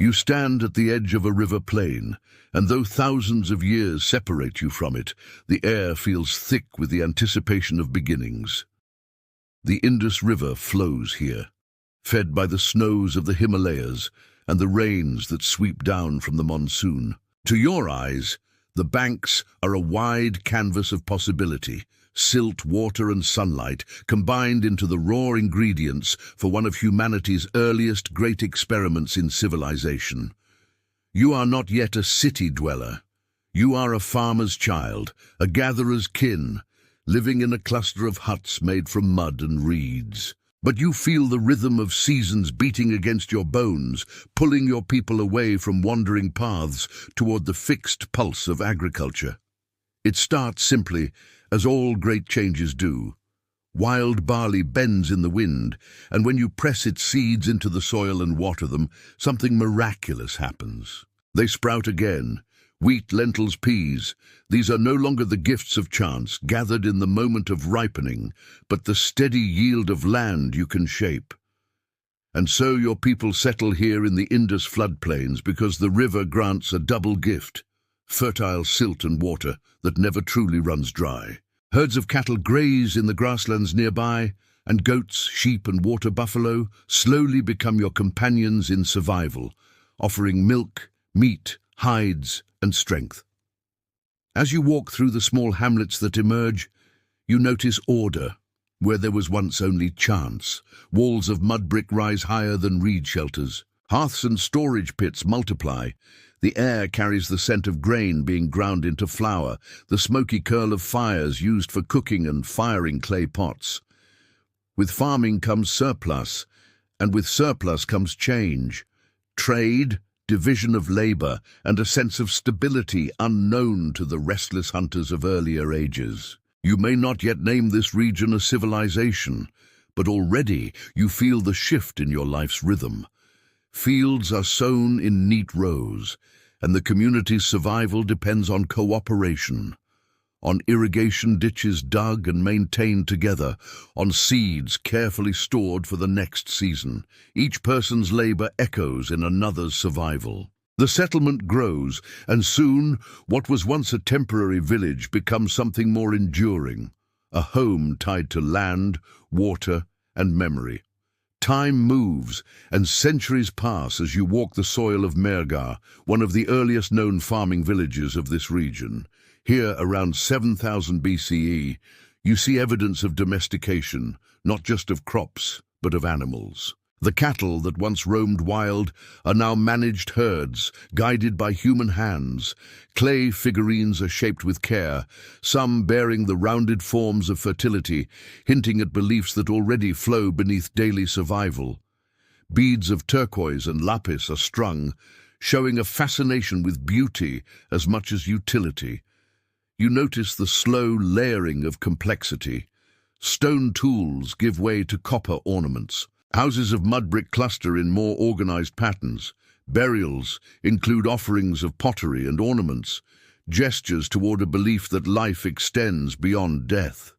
You stand at the edge of a river plain, and though thousands of years separate you from it, the air feels thick with the anticipation of beginnings. The Indus River flows here, fed by the snows of the Himalayas and the rains that sweep down from the monsoon. To your eyes, the banks are a wide canvas of possibility, silt, water and sunlight combined into the raw ingredients for one of humanity's earliest great experiments in civilization. You are not yet a city dweller. You are a farmer's child, a gatherer's kin, living in a cluster of huts made from mud and reeds. But you feel the rhythm of seasons beating against your bones, pulling your people away from wandering paths toward the fixed pulse of agriculture. It starts simply, as all great changes do. Wild barley bends in the wind, and when you press its seeds into the soil and water them, something miraculous happens. They sprout again. Wheat, lentils, peas, these are no longer the gifts of chance, gathered in the moment of ripening, but the steady yield of land you can shape. And so your people settle here in the Indus floodplains because the river grants a double gift: fertile silt and water that never truly runs dry. Herds of cattle graze in the grasslands nearby, and goats, sheep and water buffalo slowly become your companions in survival, offering milk, meat, hides and strength. As you walk through the small hamlets that emerge, you notice order where there was once only chance. Walls of mud brick rise higher than reed shelters. Hearths and storage pits multiply. The air carries the scent of grain being ground into flour, the smoky curl of fires used for cooking and firing clay pots. With farming comes surplus, and with surplus comes change, trade, division of labor, and a sense of stability unknown to the restless hunters of earlier ages. You may not yet name this region a civilization, but already you feel the shift in your life's rhythm. Fields are sown in neat rows, and the community's survival depends on cooperation, on irrigation ditches dug and maintained together, on seeds carefully stored for the next season. Each person's labor echoes in another's survival. The settlement grows, and soon what was once a temporary village becomes something more enduring, a home tied to land, water, and memory. Time moves, and centuries pass as you walk the soil of Mergar, one of the earliest known farming villages of this region. Here, around 7000 BCE, you see evidence of domestication, not just of crops, but of animals. The cattle that once roamed wild are now managed herds, guided by human hands. Clay figurines are shaped with care, some bearing the rounded forms of fertility, hinting at beliefs that already flow beneath daily survival. Beads of turquoise and lapis are strung, showing a fascination with beauty as much as utility. You notice the slow layering of complexity. Stone tools give way to copper ornaments. Houses of mud brick cluster in more organized patterns. Burials include offerings of pottery and ornaments, gestures toward a belief that life extends beyond death.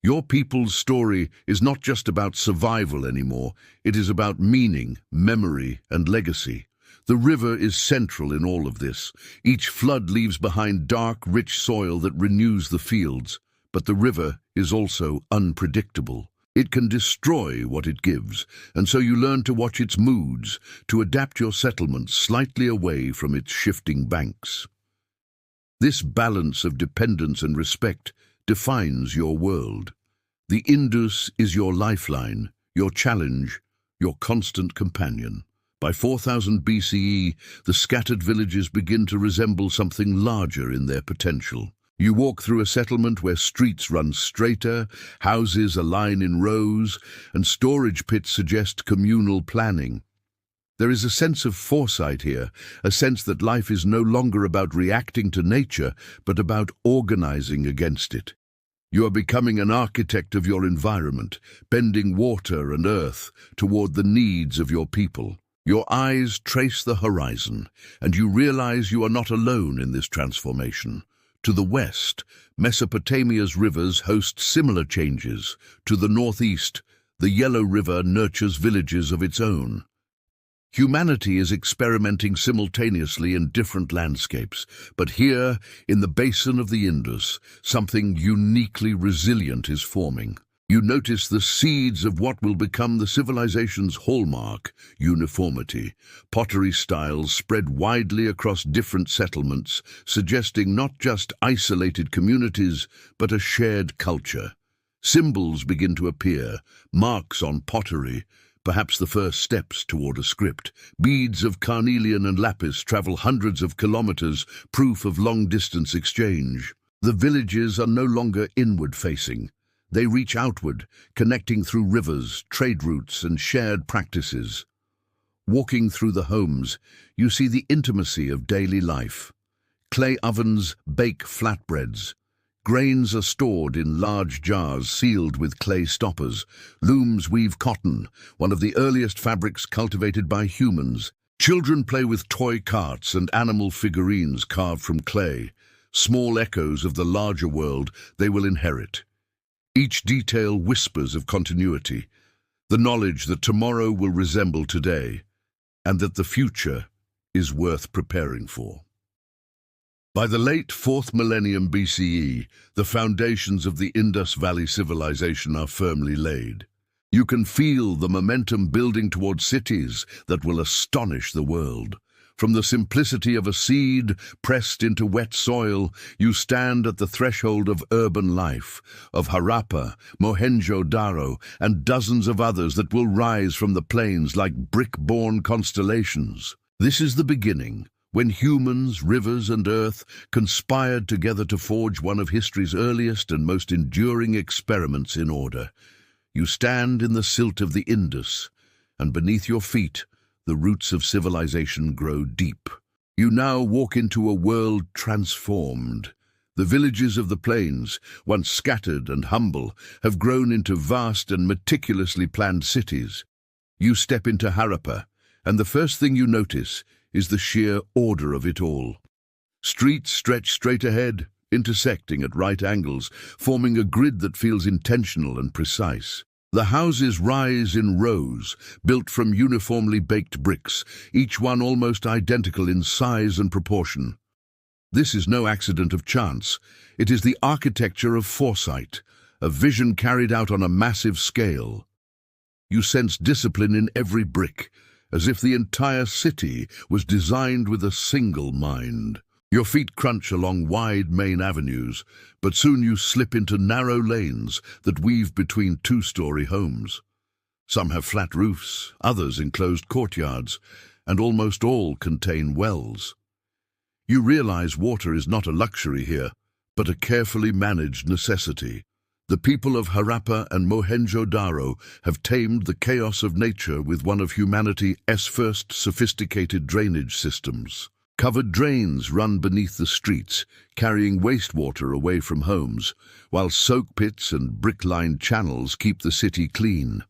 Your people's story is not just about survival anymore, it is about meaning, memory, and legacy. The river is central in all of this. Each flood leaves behind dark, rich soil that renews the fields, but the river is also unpredictable. It can destroy what it gives, and so you learn to watch its moods, to adapt your settlement slightly away from its shifting banks. This balance of dependence and respect defines your world. The Indus is your lifeline, your challenge, your constant companion. By 4000 BCE, the scattered villages begin to resemble something larger in their potential. You walk through a settlement where streets run straighter, houses align in rows, and storage pits suggest communal planning. There is a sense of foresight here, a sense that life is no longer about reacting to nature, but about organizing against it. You are becoming an architect of your environment, bending water and earth toward the needs of your people. Your eyes trace the horizon, and you realize you are not alone in this transformation. To the west, Mesopotamia's rivers host similar changes. To the northeast, the Yellow River nurtures villages of its own. Humanity is experimenting simultaneously in different landscapes, but here, in the basin of the Indus, something uniquely resilient is forming. You notice the seeds of what will become the civilization's hallmark: uniformity. Pottery styles spread widely across different settlements, suggesting not just isolated communities, but a shared culture. Symbols begin to appear, marks on pottery, perhaps the first steps toward a script. Beads of carnelian and lapis travel hundreds of kilometers, proof of long-distance exchange. The villages are no longer inward-facing. They reach outward, connecting through rivers, trade routes, and shared practices. Walking through the homes, you see the intimacy of daily life. Clay ovens bake flatbreads. Grains are stored in large jars sealed with clay stoppers. Looms weave cotton, one of the earliest fabrics cultivated by humans. Children play with toy carts and animal figurines carved from clay, small echoes of the larger world they will inherit. Each detail whispers of continuity, the knowledge that tomorrow will resemble today, and that the future is worth preparing for. By the late 4th millennium BCE, the foundations of the Indus Valley Civilization are firmly laid. You can feel the momentum building towards cities that will astonish the world. From the simplicity of a seed pressed into wet soil, you stand at the threshold of urban life, of Harappa, Mohenjo-Daro, and dozens of others that will rise from the plains like brick-born constellations. This is the beginning, when humans, rivers, and earth conspired together to forge one of history's earliest and most enduring experiments in order. You stand in the silt of the Indus, and beneath your feet, the roots of civilization grow deep. You now walk into a world transformed. The villages of the plains, once scattered and humble, have grown into vast and meticulously planned cities. You step into Harappa, and the first thing you notice is the sheer order of it all. Streets stretch straight ahead, intersecting at right angles, forming a grid that feels intentional and precise. The houses rise in rows, built from uniformly baked bricks, each one almost identical in size and proportion. This is no accident of chance. It is the architecture of foresight, a vision carried out on a massive scale. You sense discipline in every brick, as if the entire city was designed with a single mind. Your feet crunch along wide main avenues, but soon you slip into narrow lanes that weave between two-story homes. Some have flat roofs, others enclosed courtyards, and almost all contain wells. You realize water is not a luxury here, but a carefully managed necessity. The people of Harappa and Mohenjo-Daro have tamed the chaos of nature with one of humanity's first sophisticated drainage systems. Covered drains run beneath the streets, carrying wastewater away from homes, while soak pits and brick-lined channels keep the city clean.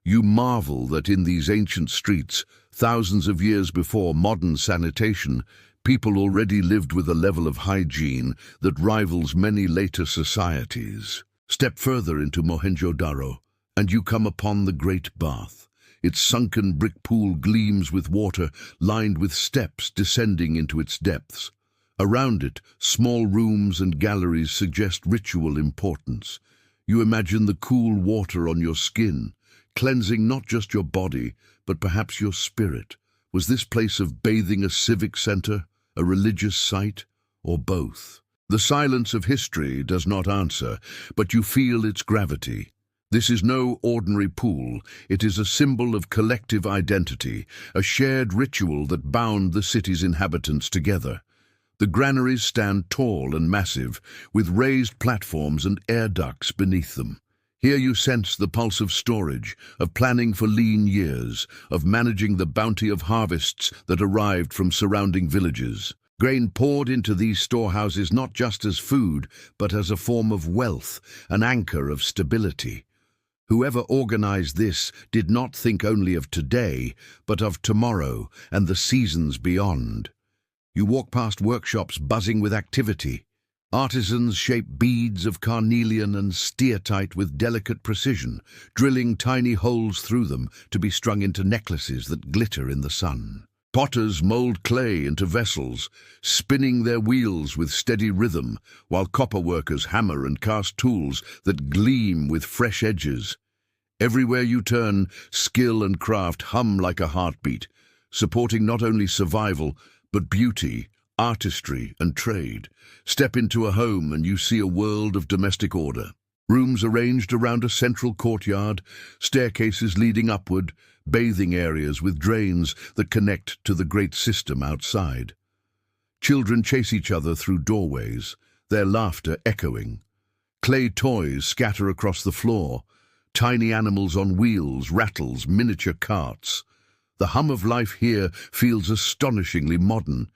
You marvel that in these ancient streets, thousands of years before modern sanitation, people already lived with a level of hygiene that rivals many later societies. Step further into Mohenjo-Daro, and you come upon the Great Bath. Its sunken brick pool gleams with water, lined with steps descending into its depths. Around it, small rooms and galleries suggest ritual importance. You imagine the cool water on your skin, cleansing not just your body, but perhaps your spirit. Was this place of bathing a civic center, a religious site, or both? The silence of history does not answer, but you feel its gravity. This is no ordinary pool. It is a symbol of collective identity, a shared ritual that bound the city's inhabitants together. The granaries stand tall and massive, with raised platforms and air ducts beneath them. Here you sense the pulse of storage, of planning for lean years, of managing the bounty of harvests that arrived from surrounding villages. Grain poured into these storehouses not just as food, but as a form of wealth, an anchor of stability. Whoever organized this did not think only of today, but of tomorrow and the seasons beyond. You walk past workshops buzzing with activity. Artisans shape beads of carnelian and steatite with delicate precision, drilling tiny holes through them to be strung into necklaces that glitter in the sun. Potters mold clay into vessels, spinning their wheels with steady rhythm, while copper workers hammer and cast tools that gleam with fresh edges. Everywhere you turn, skill and craft hum like a heartbeat, supporting not only survival, but beauty, artistry, and trade. Step into a home and you see a world of domestic order. Rooms arranged around a central courtyard, staircases leading upward, bathing areas with drains that connect to the great system outside. Children chase each other through doorways, their laughter echoing. Clay toys scatter across the floor, tiny animals on wheels, rattles, miniature carts. The hum of life here feels astonishingly modern,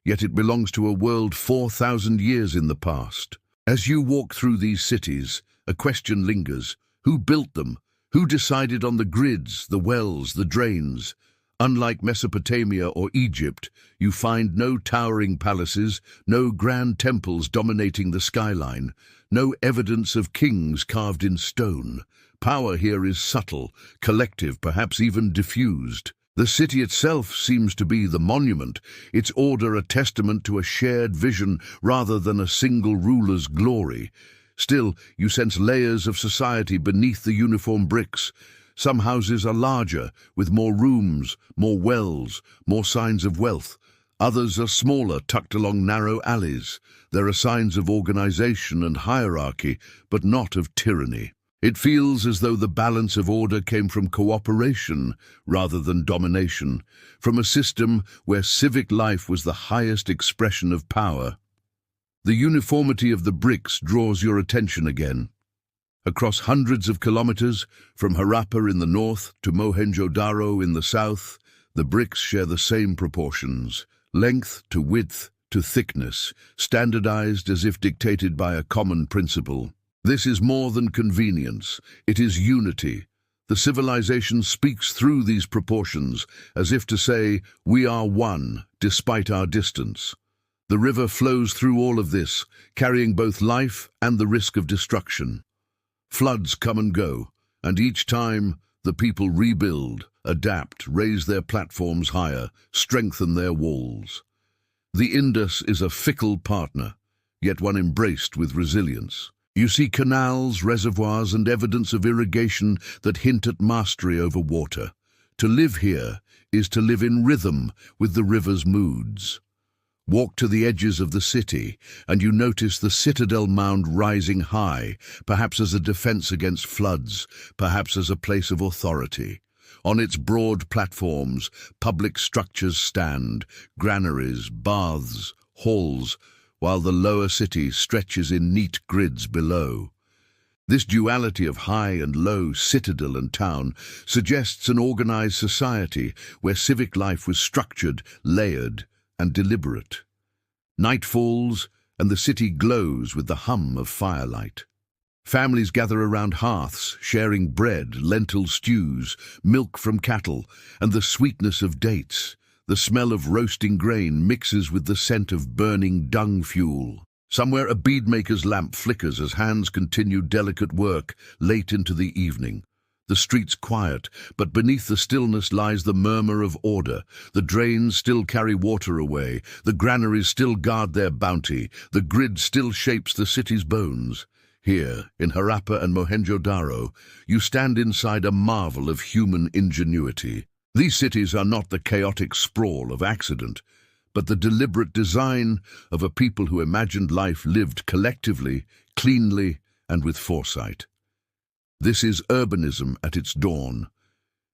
yet it belongs to a world 4,000 years in the past. As you walk through these cities, a question lingers. Who built them? Who decided on the grids, the wells, the drains? Unlike Mesopotamia or Egypt, you find no towering palaces, no grand temples dominating the skyline, no evidence of kings carved in stone. Power here is subtle, collective, perhaps even diffused. The city itself seems to be the monument, its order a testament to a shared vision rather than a single ruler's glory. Still, you sense layers of society beneath the uniform bricks. Some houses are larger, with more rooms, more wells, more signs of wealth. Others are smaller, tucked along narrow alleys. There are signs of organization and hierarchy, but not of tyranny. It feels as though the balance of order came from cooperation rather than domination, from a system where civic life was the highest expression of power. The uniformity of the bricks draws your attention again. Across hundreds of kilometers, from Harappa in the north to Mohenjo-Daro in the south, the bricks share the same proportions, length to width to thickness, standardized as if dictated by a common principle. This is more than convenience, it is unity. The civilization speaks through these proportions, as if to say, we are one, despite our distance. The river flows through all of this, carrying both life and the risk of destruction. Floods come and go, and each time the people rebuild, adapt, raise their platforms higher, strengthen their walls. The Indus is a fickle partner, yet one embraced with resilience. You see canals, reservoirs, and evidence of irrigation that hint at mastery over water. To live here is to live in rhythm with the river's moods. Walk to the edges of the city, and you notice the citadel mound rising high, perhaps as a defense against floods, perhaps as a place of authority. On its broad platforms, public structures stand, granaries, baths, halls, while the lower city stretches in neat grids below. This duality of high and low, citadel and town, suggests an organized society where civic life was structured, layered, and deliberate. Night falls, and the city glows with the hum of firelight. Families gather around hearths, sharing bread, lentil stews, milk from cattle, and the sweetness of dates. The smell of roasting grain mixes with the scent of burning dung fuel. Somewhere a beadmaker's lamp flickers as hands continue delicate work late into the evening. The street's quiet, but beneath the stillness lies the murmur of order. The drains still carry water away, the granaries still guard their bounty, the grid still shapes the city's bones. Here, in Harappa and Mohenjo-Daro, you stand inside a marvel of human ingenuity. These cities are not the chaotic sprawl of accident, but the deliberate design of a people who imagined life lived collectively, cleanly, and with foresight. This is urbanism at its dawn.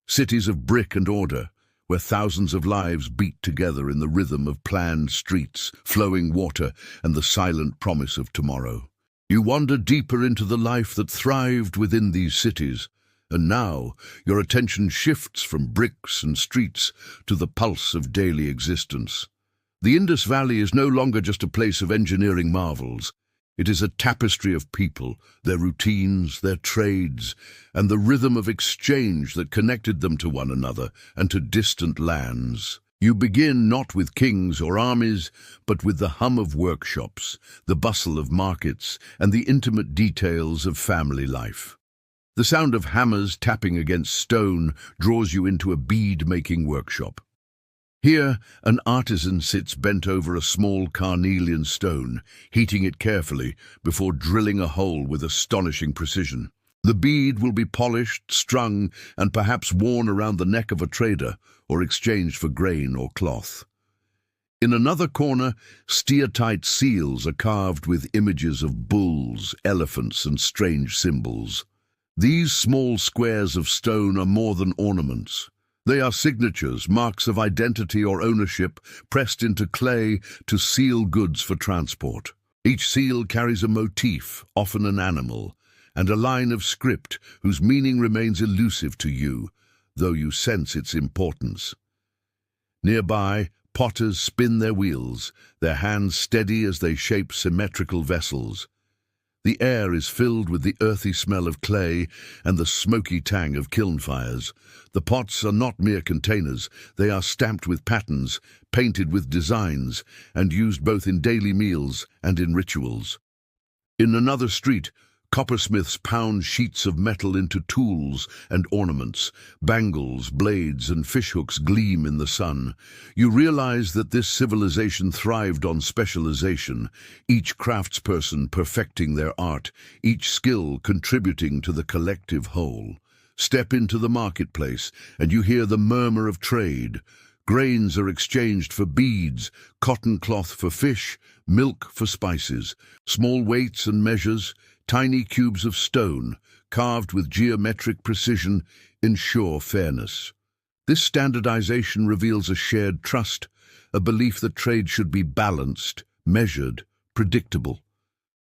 Cities of brick and order, where thousands of lives beat together in the rhythm of planned streets, flowing water, and the silent promise of tomorrow. You wander deeper into the life that thrived within these cities, and now your attention shifts from bricks and streets to the pulse of daily existence. The Indus Valley is no longer just a place of engineering marvels. It is a tapestry of people, their routines, their trades, and the rhythm of exchange that connected them to one another and to distant lands. You begin not with kings or armies, but with the hum of workshops, the bustle of markets, and the intimate details of family life. The sound of hammers tapping against stone draws you into a bead-making workshop. Here, an artisan sits bent over a small carnelian stone, heating it carefully before drilling a hole with astonishing precision. The bead will be polished, strung, and perhaps worn around the neck of a trader or exchanged for grain or cloth. In another corner, steatite seals are carved with images of bulls, elephants, and strange symbols. These small squares of stone are more than ornaments. They are signatures, marks of identity or ownership, pressed into clay to seal goods for transport. Each seal carries a motif, often an animal, and a line of script whose meaning remains elusive to you, though you sense its importance. Nearby, potters spin their wheels, their hands steady as they shape symmetrical vessels. The air is filled with the earthy smell of clay and the smoky tang of kiln fires. The pots are not mere containers, they are stamped with patterns, painted with designs, and used both in daily meals and in rituals. In another street, coppersmiths pound sheets of metal into tools and ornaments. Bangles, blades, and fishhooks gleam in the sun. You realize that this civilization thrived on specialization, each craftsperson perfecting their art, each skill contributing to the collective whole. Step into the marketplace, and you hear the murmur of trade. Grains are exchanged for beads, cotton cloth for fish, milk for spices, small weights and measures, tiny cubes of stone, carved with geometric precision, ensure fairness. This standardization reveals a shared trust, a belief that trade should be balanced, measured, predictable.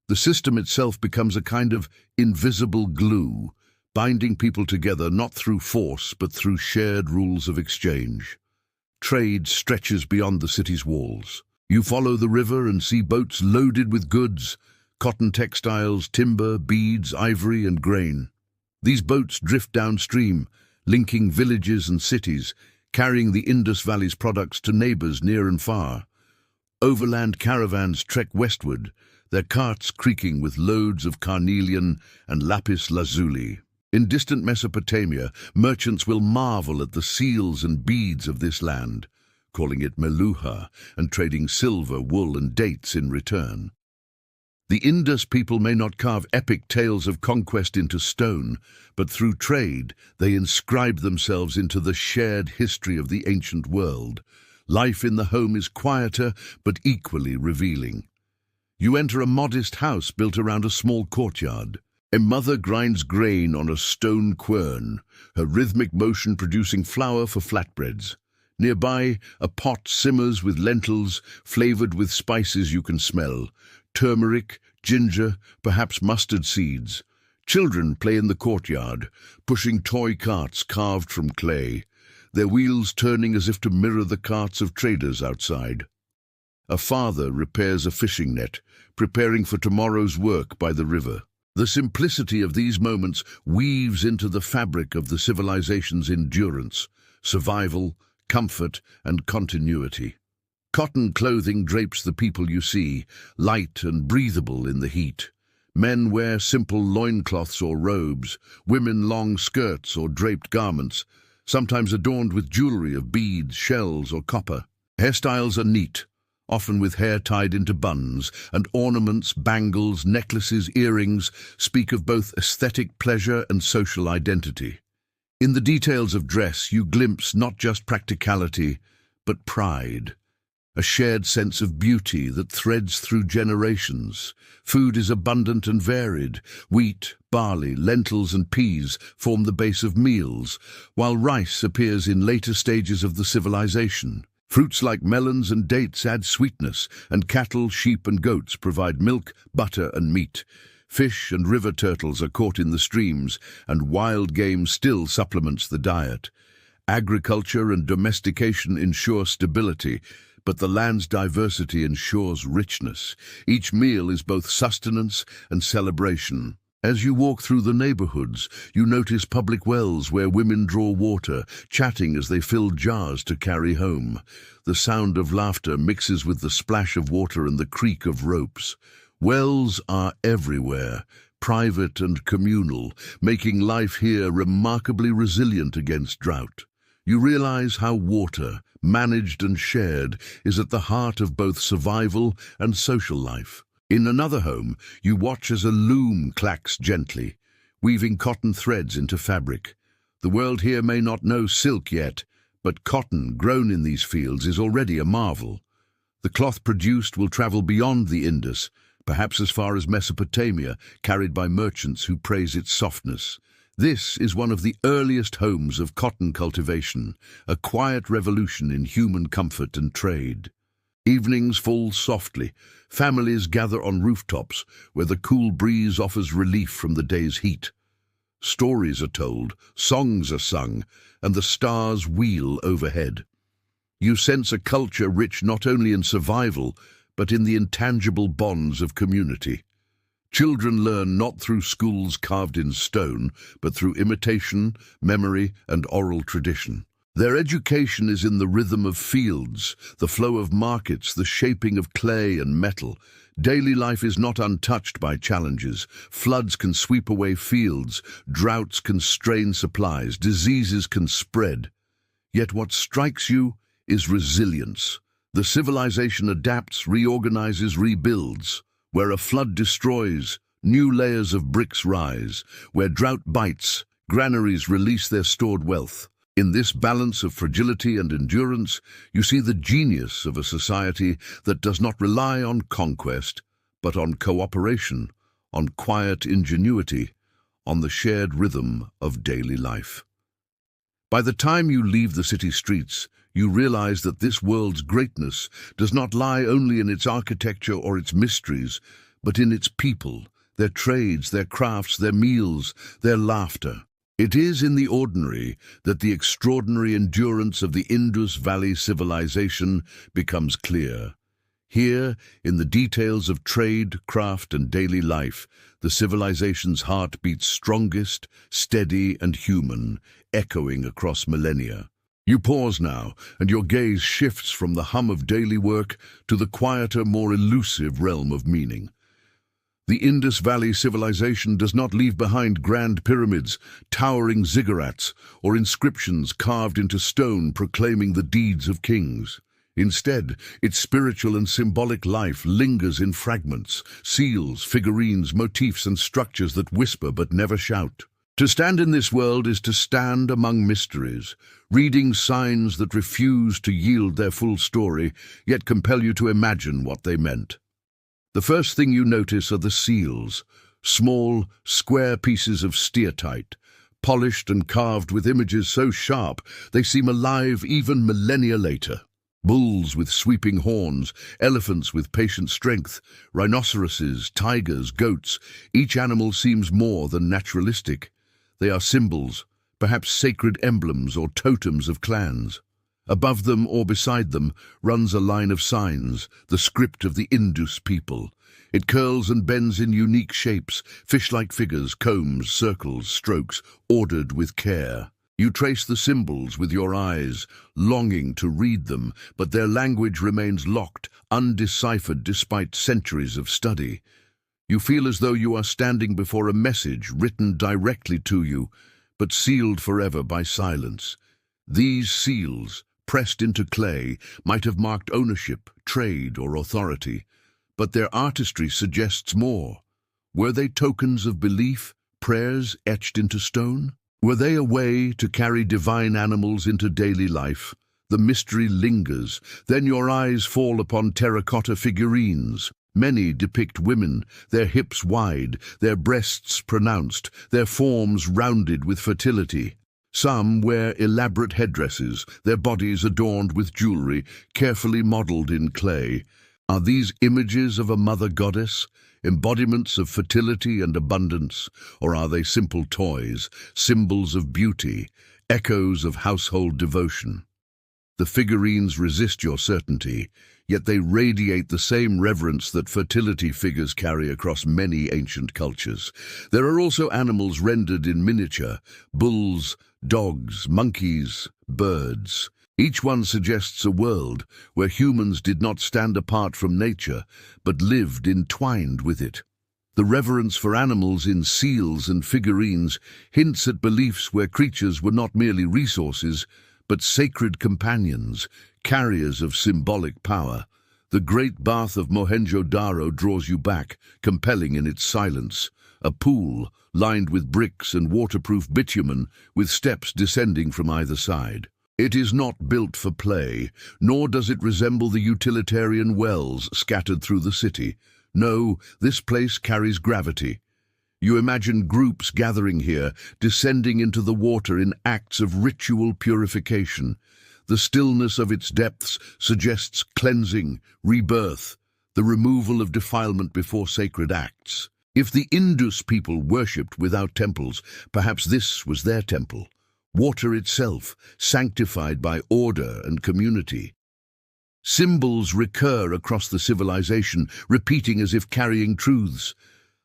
The system itself becomes a kind of invisible glue, binding people together not through force but through shared rules of exchange. Trade stretches beyond the city's walls. You follow the river and see boats loaded with goods, cotton textiles, timber, beads, ivory, and grain. These boats drift downstream, linking villages and cities, carrying the Indus Valley's products to neighbors near and far. Overland caravans trek westward, their carts creaking with loads of carnelian and lapis lazuli. In distant Mesopotamia, merchants will marvel at the seals and beads of this land, calling it meluha, and trading silver, wool, and dates in return. The Indus people may not carve epic tales of conquest into stone, but through trade they inscribe themselves into the shared history of the ancient world. Life in the home is quieter, but equally revealing. You enter a modest house built around a small courtyard. A mother grinds grain on a stone quern, her rhythmic motion producing flour for flatbreads. Nearby, a pot simmers with lentils, flavored with spices you can smell. Turmeric, ginger, perhaps mustard seeds. Children play in the courtyard, pushing toy carts carved from clay, their wheels turning as if to mirror the carts of traders outside. A father repairs a fishing net, preparing for tomorrow's work by the river. The simplicity of these moments weaves into the fabric of the civilization's endurance, survival, comfort, and continuity. Cotton clothing drapes the people you see, light and breathable in the heat. Men wear simple loincloths or robes, women long skirts or draped garments, sometimes adorned with jewelry of beads, shells, or copper. Hairstyles are neat, often with hair tied into buns, and ornaments, bangles, necklaces, earrings speak of both aesthetic pleasure and social identity. In the details of dress, you glimpse not just practicality, but pride. A shared sense of beauty that threads through generations. Food is abundant and varied. Wheat, barley, lentils, and peas form the base of meals, while rice appears in later stages of the civilization. Fruits like melons and dates add sweetness, and cattle, sheep, and goats provide milk, butter, and meat. Fish and river turtles are caught in the streams, and wild game still supplements the diet. Agriculture and domestication ensure stability, but the land's diversity ensures richness. Each meal is both sustenance and celebration. As you walk through the neighborhoods, you notice public wells where women draw water, chatting as they fill jars to carry home. The sound of laughter mixes with the splash of water and the creak of ropes. Wells are everywhere, private and communal, making life here remarkably resilient against drought. You realize how water, managed and shared, is at the heart of both survival and social life. In another home, you watch as a loom clacks gently, weaving cotton threads into fabric. The world here may not know silk yet, but cotton grown in these fields is already a marvel. The cloth produced will travel beyond the Indus, perhaps as far as Mesopotamia, carried by merchants who praise its softness. This is one of the earliest homes of cotton cultivation, a quiet revolution in human comfort and trade. Evenings fall softly. Families gather on rooftops where the cool breeze offers relief from the day's heat. Stories are told, songs are sung, and the stars wheel overhead. You sense a culture rich not only in survival, but in the intangible bonds of community. Children learn not through schools carved in stone, but through imitation, memory, and oral tradition. Their education is in the rhythm of fields, the flow of markets, the shaping of clay and metal. Daily life is not untouched by challenges. Floods can sweep away fields, droughts can strain supplies, diseases can spread. Yet what strikes you is resilience. The civilization adapts, reorganizes, rebuilds. Where a flood destroys, new layers of bricks rise. Where drought bites, granaries release their stored wealth. In this balance of fragility and endurance, you see the genius of a society that does not rely on conquest, but on cooperation, on quiet ingenuity, on the shared rhythm of daily life. By the time you leave the city streets, you realize that this world's greatness does not lie only in its architecture or its mysteries, but in its people, their trades, their crafts, their meals, their laughter. It is in the ordinary that the extraordinary endurance of the Indus Valley Civilization becomes clear. Here, in the details of trade, craft, and daily life, the civilization's heart beats strongest, steady, and human, echoing across millennia. You pause now, and your gaze shifts from the hum of daily work to the quieter, more elusive realm of meaning. The Indus Valley Civilization does not leave behind grand pyramids, towering ziggurats, or inscriptions carved into stone proclaiming the deeds of kings. Instead, its spiritual and symbolic life lingers in fragments, seals, figurines, motifs, and structures that whisper but never shout. To stand in this world is to stand among mysteries, reading signs that refuse to yield their full story, yet compel you to imagine what they meant. The first thing you notice are the seals, small, square pieces of steatite, polished and carved with images so sharp they seem alive even millennia later. Bulls with sweeping horns, elephants with patient strength, rhinoceroses, tigers, goats, each animal seems more than naturalistic. They are symbols, perhaps sacred emblems or totems of clans. Above them or beside them runs a line of signs, the script of the Indus people. It curls and bends in unique shapes, fish-like figures, combs, circles, strokes, ordered with care. You trace the symbols with your eyes, longing to read them, but their language remains locked, undeciphered despite centuries of study. You feel as though you are standing before a message written directly to you, but sealed forever by silence. These seals, pressed into clay, might have marked ownership, trade, or authority, but their artistry suggests more. Were they tokens of belief, prayers etched into stone? Were they a way to carry divine animals into daily life? The mystery lingers. Then your eyes fall upon terracotta figurines. Many depict women, their hips wide, their breasts pronounced, their forms rounded with fertility. Some wear elaborate headdresses, their bodies adorned with jewelry, carefully modeled in clay. Are these images of a mother goddess, embodiments of fertility and abundance, or are they simple toys, symbols of beauty, echoes of household devotion? The figurines resist your certainty, yet they radiate the same reverence that fertility figures carry across many ancient cultures. There are also animals rendered in miniature: bulls, dogs, monkeys, birds. Each one suggests a world where humans did not stand apart from nature, but lived entwined with it. The reverence for animals in seals and figurines hints at beliefs where creatures were not merely resources, but sacred companions, carriers of symbolic power. The Great Bath of Mohenjo-Daro draws you back, compelling in its silence. A pool lined with bricks and waterproof bitumen, with steps descending from either side. It is not built for play, nor does it resemble the utilitarian wells scattered through the city. No, this place carries gravity. You imagine groups gathering here, descending into the water in acts of ritual purification. The stillness of its depths suggests cleansing, rebirth, the removal of defilement before sacred acts. If the Indus people worshipped without temples, perhaps this was their temple. Water itself, sanctified by order and community. Symbols recur across the civilization, repeating as if carrying truths.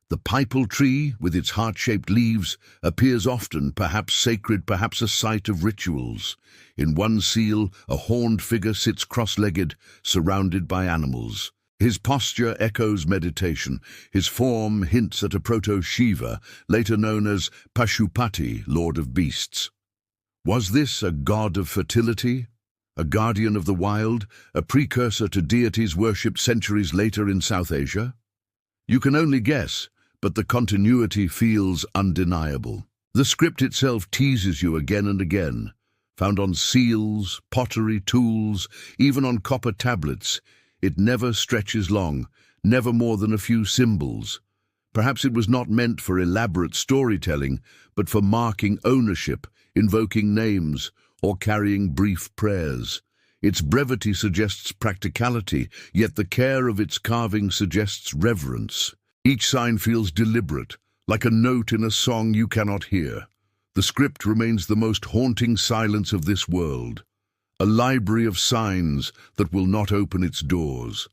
The pipal tree, with its heart-shaped leaves, appears often, perhaps sacred, perhaps a site of rituals. In one seal, a horned figure sits cross-legged, surrounded by animals. His posture echoes meditation. His form hints at a proto-Shiva, later known as Pashupati, Lord of Beasts. Was this a god of fertility? A guardian of the wild? A precursor to deities worshipped centuries later in South Asia? You can only guess, but the continuity feels undeniable. The script itself teases you again and again, found on seals, pottery, tools, even on copper tablets. It never stretches long, never more than a few symbols. Perhaps it was not meant for elaborate storytelling, but for marking ownership, invoking names, or carrying brief prayers. Its brevity suggests practicality, yet the care of its carving suggests reverence. Each sign feels deliberate, like a note in a song you cannot hear. The script remains the most haunting silence of this world, a library of signs that will not open its doors.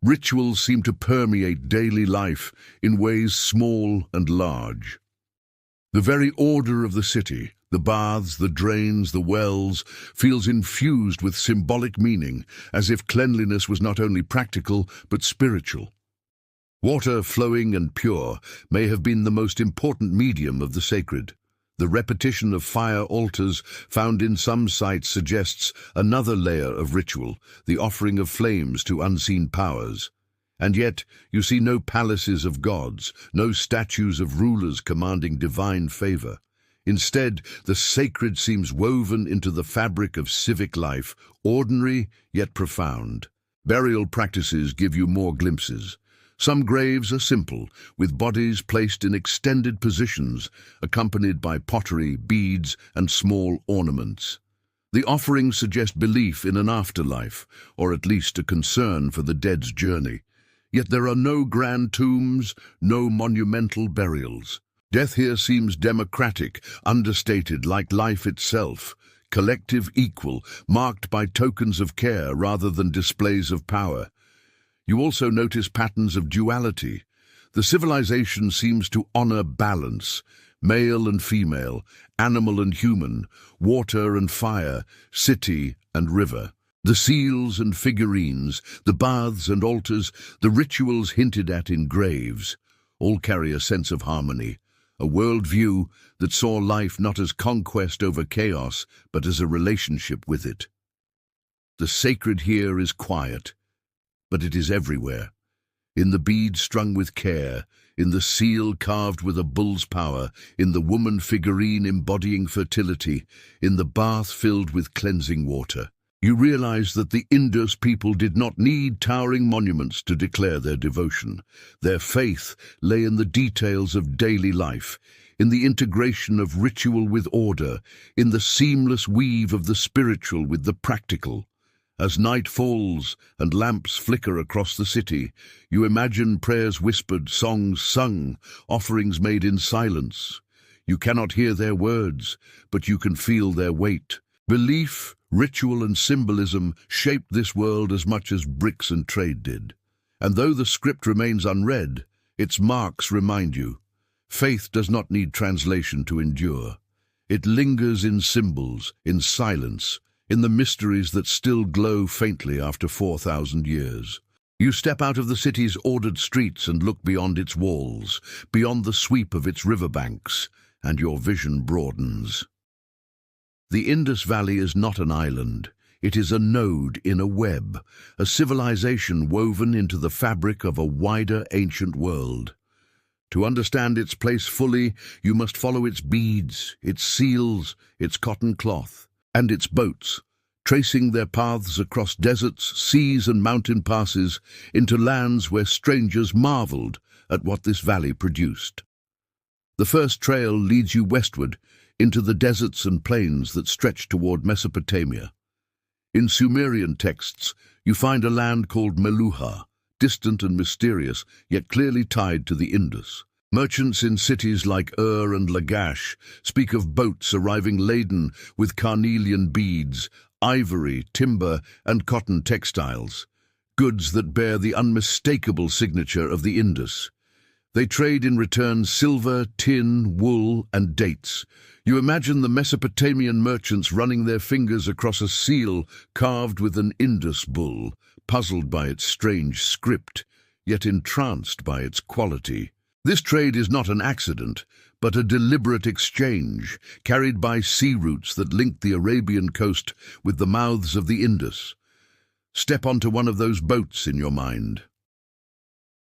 Rituals seem to permeate daily life in ways small and large. The very order of the city, the baths, the drains, the wells, feels infused with symbolic meaning, as if cleanliness was not only practical but spiritual. Water flowing and pure may have been the most important medium of the sacred. The repetition of fire altars found in some sites suggests another layer of ritual, the offering of flames to unseen powers. And yet, you see no palaces of gods, no statues of rulers commanding divine favor. Instead, the sacred seems woven into the fabric of civic life, ordinary yet profound. Burial practices give you more glimpses. Some graves are simple, with bodies placed in extended positions, accompanied by pottery, beads, and small ornaments. The offerings suggest belief in an afterlife, or at least a concern for the dead's journey. Yet there are no grand tombs, no monumental burials. Death here seems democratic, understated, like life itself, collective, equal, marked by tokens of care rather than displays of power. You also notice patterns of duality. The civilization seems to honor balance, male and female, animal and human, water and fire, city and river. The seals and figurines, the baths and altars, the rituals hinted at in graves, all carry a sense of harmony, a worldview that saw life not as conquest over chaos, but as a relationship with it. The sacred here is quiet, but it is everywhere. In the bead strung with care, in the seal carved with a bull's power, in the woman figurine embodying fertility, in the bath filled with cleansing water. You realize that the Indus people did not need towering monuments to declare their devotion. Their faith lay in the details of daily life, in the integration of ritual with order, in the seamless weave of the spiritual with the practical. As night falls and lamps flicker across the city, you imagine prayers whispered, songs sung, offerings made in silence. You cannot hear their words, but you can feel their weight. Belief, Ritual and symbolism shaped this world as much as bricks and trade did. And though the script remains unread, its marks remind you. Faith does not need translation to endure. It lingers in symbols, in silence, in the mysteries that still glow faintly after 4,000 years. You step out of the city's ordered streets and look beyond its walls, beyond the sweep of its riverbanks, and your vision broadens. The Indus Valley is not an island. It is a node in a web, a civilization woven into the fabric of a wider ancient world. To understand its place fully, you must follow its beads, its seals, its cotton cloth, and its boats, tracing their paths across deserts, seas and mountain passes into lands where strangers marveled at what this valley produced. The first trail leads you westward into the deserts and plains that stretch toward Mesopotamia. In Sumerian texts, you find a land called Meluha, distant and mysterious, yet clearly tied to the Indus. Merchants in cities like Ur and Lagash speak of boats arriving laden with carnelian beads, ivory, timber, and cotton textiles, goods that bear the unmistakable signature of the Indus. They trade in return silver, tin, wool, and dates. You imagine the Mesopotamian merchants running their fingers across a seal carved with an Indus bull, puzzled by its strange script, yet entranced by its quality. This trade is not an accident, but a deliberate exchange, carried by sea routes that link the Arabian coast with the mouths of the Indus. Step onto one of those boats in your mind.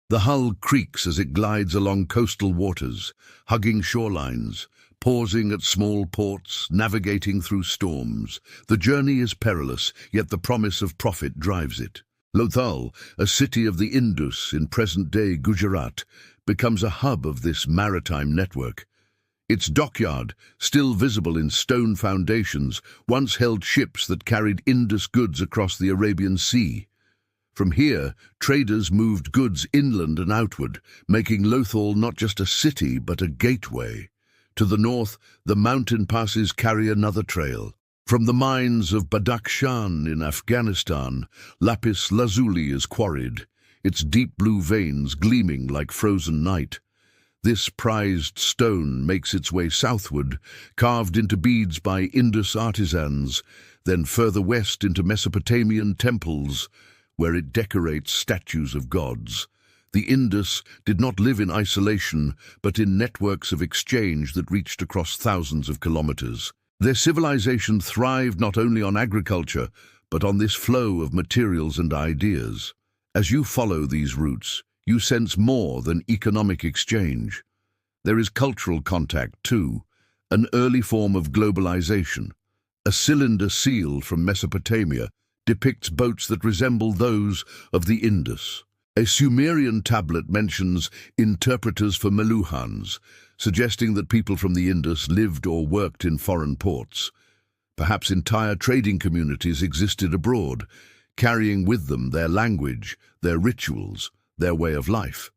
The hull creaks as it glides along coastal waters, hugging shorelines, pausing at small ports, navigating through storms. The journey is perilous, yet the promise of profit drives it. Lothal, a city of the Indus in present-day Gujarat, becomes a hub of this maritime network. Its dockyard, still visible in stone foundations, once held ships that carried Indus goods across the Arabian Sea. From here, traders moved goods inland and outward, making Lothal not just a city but a gateway. To the north, the mountain passes carry another trail. From the mines of Badakhshan in Afghanistan, lapis lazuli is quarried, its deep blue veins gleaming like frozen night. This prized stone makes its way southward, carved into beads by Indus artisans, then further west into Mesopotamian temples, where it decorates statues of gods. The Indus did not live in isolation, but in networks of exchange that reached across thousands of kilometers. Their civilization thrived not only on agriculture, but on this flow of materials and ideas. As you follow these routes, you sense more than economic exchange. There is cultural contact too, an early form of globalization. A cylinder seal from Mesopotamia depicts boats that resemble those of the Indus. A Sumerian tablet mentions interpreters for Meluhans, suggesting that people from the Indus lived or worked in foreign ports. Perhaps entire trading communities existed abroad, carrying with them their language, their rituals, their way of life.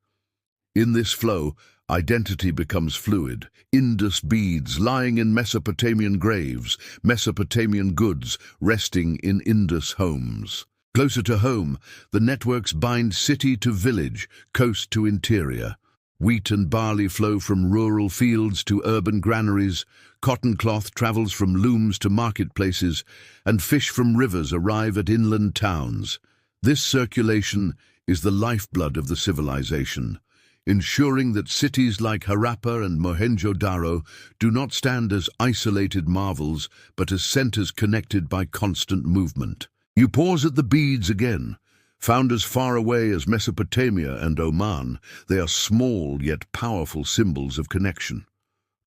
In this flow, identity becomes fluid. Indus beads lying in Mesopotamian graves, Mesopotamian goods resting in Indus homes. Closer to home, the networks bind city to village, coast to interior. Wheat and barley flow from rural fields to urban granaries, cotton cloth travels from looms to marketplaces, and fish from rivers arrive at inland towns. This circulation is the lifeblood of the civilization, ensuring that cities like Harappa and Mohenjo-Daro do not stand as isolated marvels, but as centers connected by constant movement. You pause at the beads again. Found as far away as Mesopotamia and Oman, they are small yet powerful symbols of connection.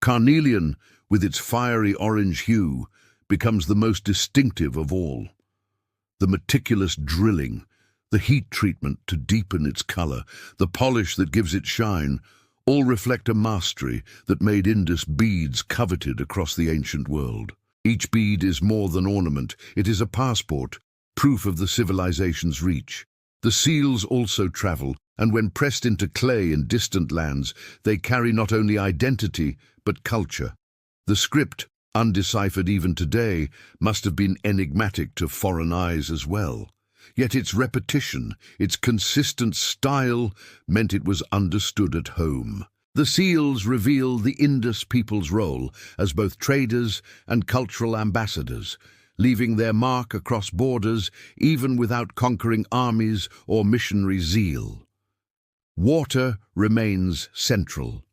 Carnelian, with its fiery orange hue, becomes the most distinctive of all. The meticulous drilling, the heat treatment to deepen its color, the polish that gives it shine, all reflect a mastery that made Indus beads coveted across the ancient world. Each bead is more than ornament, it is a passport, proof of the civilization's reach. The seals also travel, and when pressed into clay in distant lands, they carry not only identity, but culture. The script, undeciphered even today, must have been enigmatic to foreign eyes as well. Yet its repetition, its consistent style, meant it was understood at home. The seals reveal the Indus people's role as both traders and cultural ambassadors, leaving their mark across borders even without conquering armies or missionary zeal. Water remains central.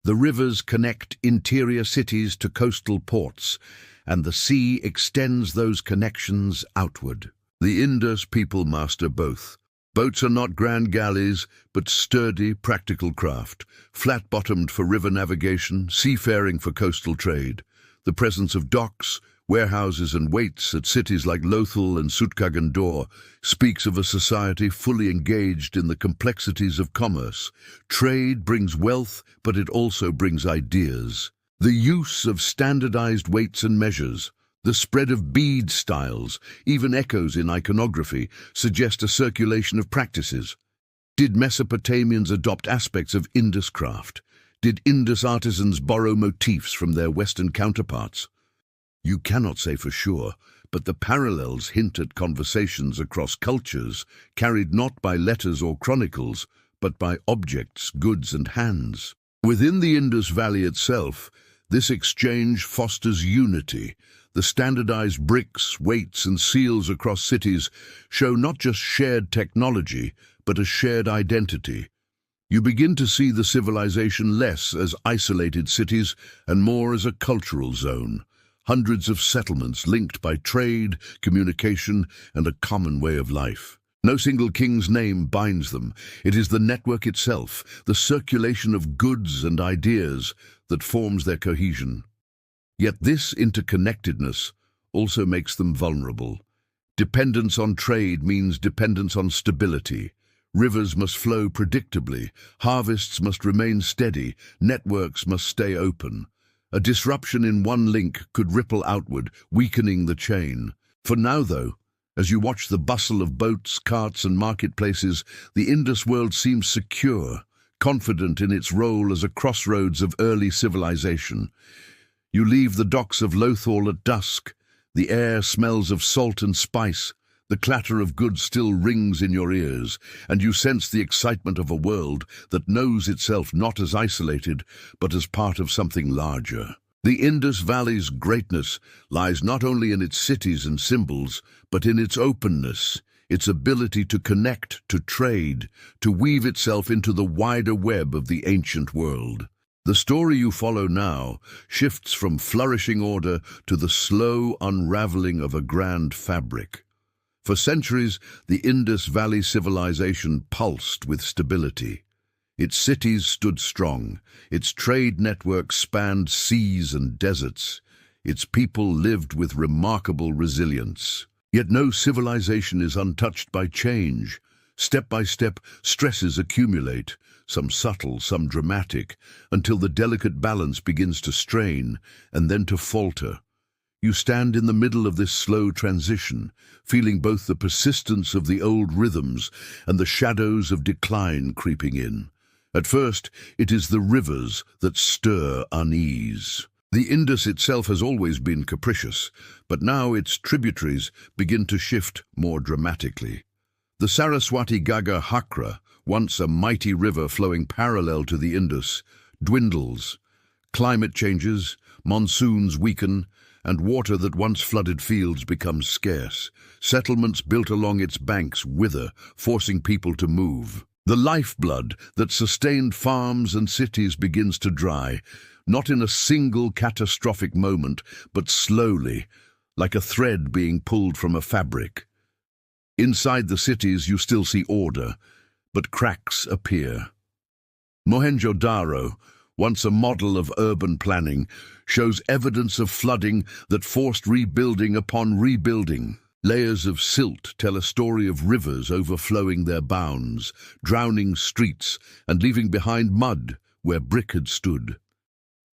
The rivers connect interior cities to coastal ports, and the sea extends those connections outward. The Indus people master both. Boats are not grand galleys, but sturdy, practical craft, flat-bottomed for river navigation, seafaring for coastal trade. The presence of docks, warehouses and waits at cities like Lothal and Sutkagendor speaks of a society fully engaged in the complexities of commerce. Trade brings wealth, but it also brings ideas. The use of standardized weights and measures, the spread of bead styles, even echoes in iconography, suggest a circulation of practices. Did Mesopotamians adopt aspects of Indus craft? Did Indus artisans borrow motifs from their Western counterparts? You cannot say for sure, but the parallels hint at conversations across cultures, carried not by letters or chronicles, but by objects, goods and hands. Within the Indus Valley itself, this exchange fosters unity. The standardized bricks, weights and seals across cities show not just shared technology, but a shared identity. You begin to see the civilization less as isolated cities and more as a cultural zone. Hundreds of settlements linked by trade, communication, and a common way of life. No single king's name binds them. It is the network itself, the circulation of goods and ideas, that forms their cohesion. Yet this interconnectedness also makes them vulnerable. Dependence on trade means dependence on stability. Rivers must flow predictably, harvests must remain steady, networks must stay open. A disruption in one link could ripple outward, weakening the chain. For now, though, as you watch the bustle of boats, carts and marketplaces, the Indus world seems secure, confident in its role as a crossroads of early civilization. You leave the docks of Lothal at dusk. The air smells of salt and spice. The clatter of goods still rings in your ears, and you sense the excitement of a world that knows itself not as isolated, but as part of something larger. The Indus Valley's greatness lies not only in its cities and symbols, but in its openness, its ability to connect, to trade, to weave itself into the wider web of the ancient world. The story you follow now shifts from flourishing order to the slow unraveling of a grand fabric. For centuries, the Indus Valley Civilization pulsed with stability. Its cities stood strong, its trade network spanned seas and deserts, its people lived with remarkable resilience. Yet no civilization is untouched by change. Step by step, stresses accumulate, some subtle, some dramatic, until the delicate balance begins to strain and then to falter. You stand in the middle of this slow transition, feeling both the persistence of the old rhythms and the shadows of decline creeping in. At first, it is the rivers that stir unease. The Indus itself has always been capricious, but now its tributaries begin to shift more dramatically. The Saraswati Ghaggar Hakra, once a mighty river flowing parallel to the Indus, dwindles. Climate changes, monsoons weaken, and water that once flooded fields becomes scarce. Settlements built along its banks wither, forcing people to move. The lifeblood that sustained farms and cities begins to dry, not in a single catastrophic moment, but slowly, like a thread being pulled from a fabric. Inside the cities you still see order, but cracks appear. Mohenjo-Daro, once a model of urban planning, shows evidence of flooding that forced rebuilding upon rebuilding. Layers of silt tell a story of rivers overflowing their bounds, drowning streets and leaving behind mud where brick had stood.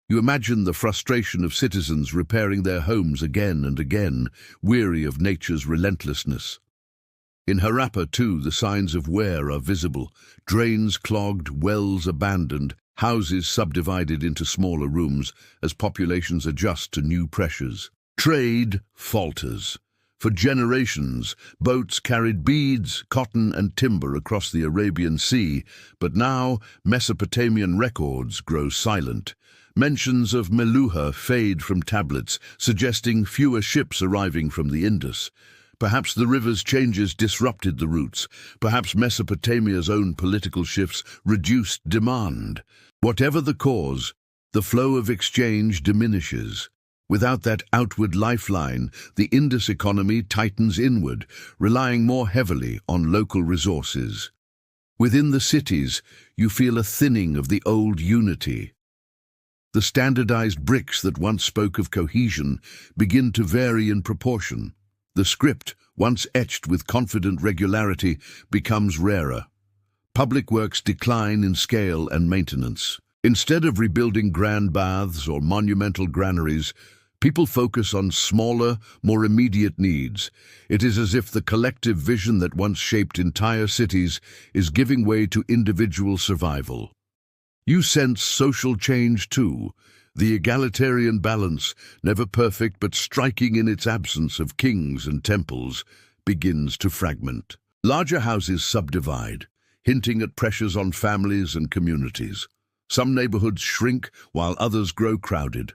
You imagine the frustration of citizens repairing their homes again and again, weary of nature's relentlessness. In Harappa, too, the signs of wear are visible: drains clogged, wells abandoned, Houses subdivided into smaller rooms as populations adjust to new pressures. Trade falters. For generations, boats carried beads, cotton and timber across the Arabian Sea, but now Mesopotamian records grow silent. Mentions of Meluha fade from tablets, suggesting fewer ships arriving from the Indus. Perhaps the river's changes disrupted the routes. Perhaps Mesopotamia's own political shifts reduced demand. Whatever the cause, the flow of exchange diminishes. Without that outward lifeline, the Indus economy tightens inward, relying more heavily on local resources. Within the cities, you feel a thinning of the old unity. The standardized bricks that once spoke of cohesion begin to vary in proportion. The script, once etched with confident regularity, becomes rarer. Public works decline in scale and maintenance. Instead of rebuilding grand baths or monumental granaries, people focus on smaller, more immediate needs. It is as if the collective vision that once shaped entire cities is giving way to individual survival. You sense social change too. The egalitarian balance, never perfect but striking in its absence of kings and temples, begins to fragment. Larger houses subdivide, hinting at pressures on families and communities. Some neighborhoods shrink while others grow crowded.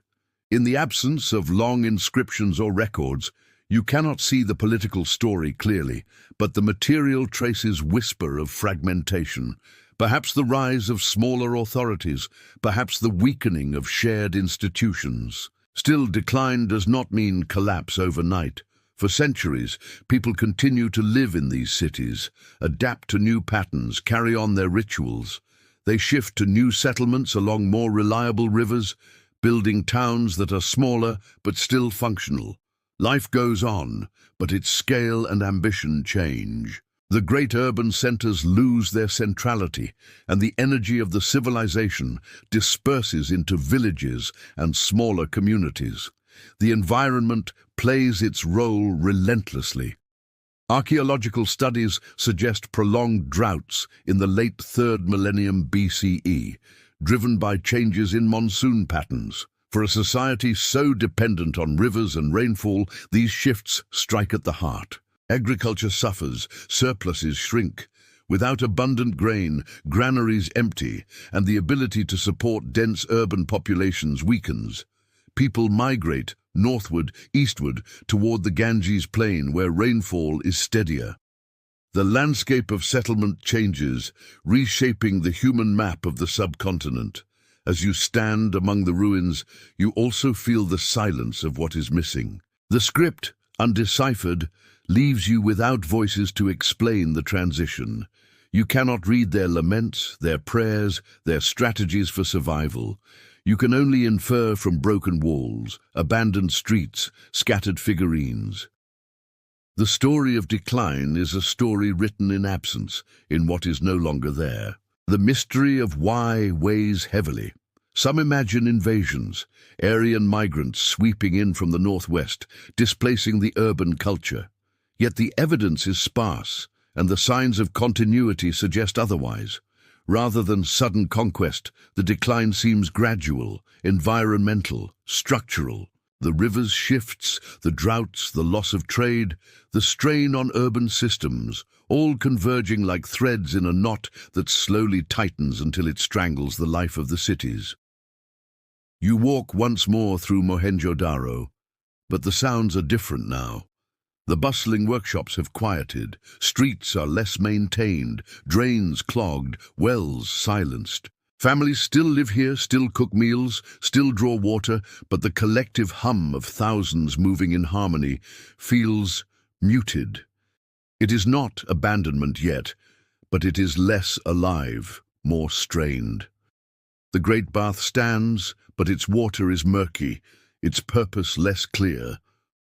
In the absence of long inscriptions or records, you cannot see the political story clearly, but the material traces whisper of fragmentation. Perhaps the rise of smaller authorities, perhaps the weakening of shared institutions. Still, decline does not mean collapse overnight. For centuries, people continue to live in these cities, adapt to new patterns, carry on their rituals. They shift to new settlements along more reliable rivers, building towns that are smaller but still functional. Life goes on, but its scale and ambition change. The great urban centers lose their centrality, and the energy of the civilization disperses into villages and smaller communities. The environment plays its role relentlessly. Archaeological studies suggest prolonged droughts in the late 3rd millennium BCE, driven by changes in monsoon patterns. For a society so dependent on rivers and rainfall, these shifts strike at the heart. Agriculture suffers, surpluses shrink. Without abundant grain, granaries empty, and the ability to support dense urban populations weakens. People migrate northward, eastward, toward the Ganges plain where rainfall is steadier. The landscape of settlement changes, reshaping the human map of the subcontinent. As you stand among the ruins, you also feel the silence of what is missing. The script, undeciphered, leaves you without voices to explain the transition. You cannot read their laments, their prayers, their strategies for survival. You can only infer from broken walls, abandoned streets, scattered figurines. The story of decline is a story written in absence, in what is no longer there. The mystery of why weighs heavily. Some imagine invasions, Aryan migrants sweeping in from the northwest, displacing the urban culture. Yet the evidence is sparse, and the signs of continuity suggest otherwise. Rather than sudden conquest, the decline seems gradual, environmental, structural. The river's shifts, the droughts, the loss of trade, the strain on urban systems, all converging like threads in a knot that slowly tightens until it strangles the life of the cities. You walk once more through Mohenjo-Daro, but the sounds are different now. The bustling workshops have quieted, streets are less maintained, drains clogged, wells silenced. Families still live here, still cook meals, still draw water, but the collective hum of thousands moving in harmony feels muted. It is not abandonment yet, but it is less alive, more strained. The great bath stands, but its water is murky, its purpose less clear.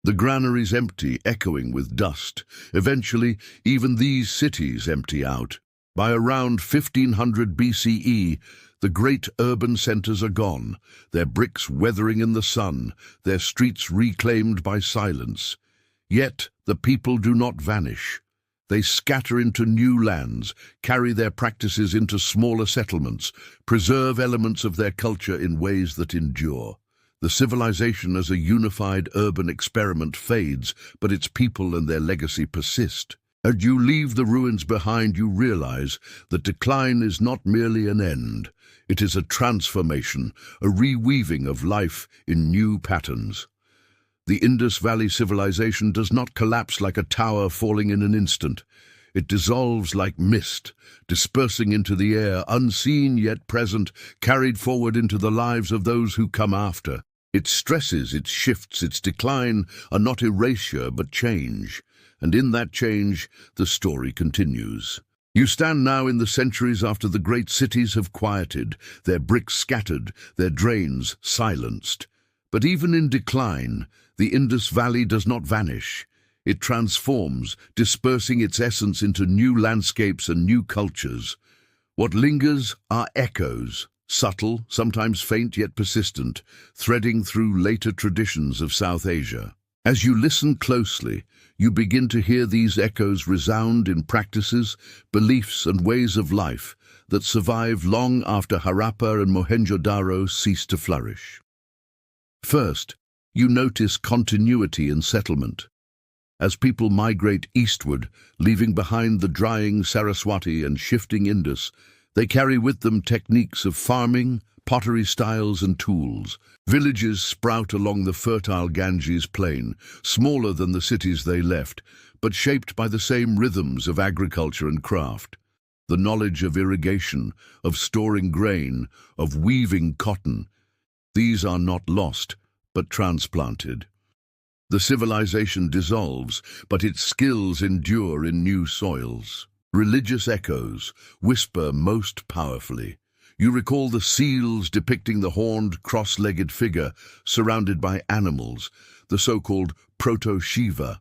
The granaries empty, echoing with dust. Eventually, even these cities empty out. By around 1500 BCE, the great urban centers are gone, their bricks weathering in the sun, their streets reclaimed by silence. Yet the people do not vanish. They scatter into new lands, carry their practices into smaller settlements, preserve elements of their culture in ways that endure. The civilization as a unified urban experiment fades, but its people and their legacy persist. As you leave the ruins behind, you realize that decline is not merely an end. It is a transformation, a reweaving of life in new patterns. The Indus Valley Civilization does not collapse like a tower falling in an instant. It dissolves like mist, dispersing into the air, unseen yet present, carried forward into the lives of those who come after. Its stresses, its shifts, its decline are not erasure but change. And in that change, the story continues. You stand now in the centuries after the great cities have quieted, their bricks scattered, their drains silenced. But even in decline, the Indus Valley does not vanish. It transforms, dispersing its essence into new landscapes and new cultures. What lingers are echoes, subtle, sometimes faint yet persistent, threading through later traditions of South Asia. As you listen closely, you begin to hear these echoes resound in practices, beliefs and ways of life that survive long after Harappa and Mohenjo-Daro cease to flourish. First, you notice continuity in settlement. As people migrate eastward, leaving behind the drying Saraswati and shifting Indus, they carry with them techniques of farming, pottery styles and tools. Villages sprout along the fertile Ganges plain, smaller than the cities they left, but shaped by the same rhythms of agriculture and craft. The knowledge of irrigation, of storing grain, of weaving cotton, these are not lost, but transplanted. The civilization dissolves, but its skills endure in new soils. Religious echoes whisper most powerfully. You recall the seals depicting the horned, cross-legged figure surrounded by animals, the so-called proto-Shiva.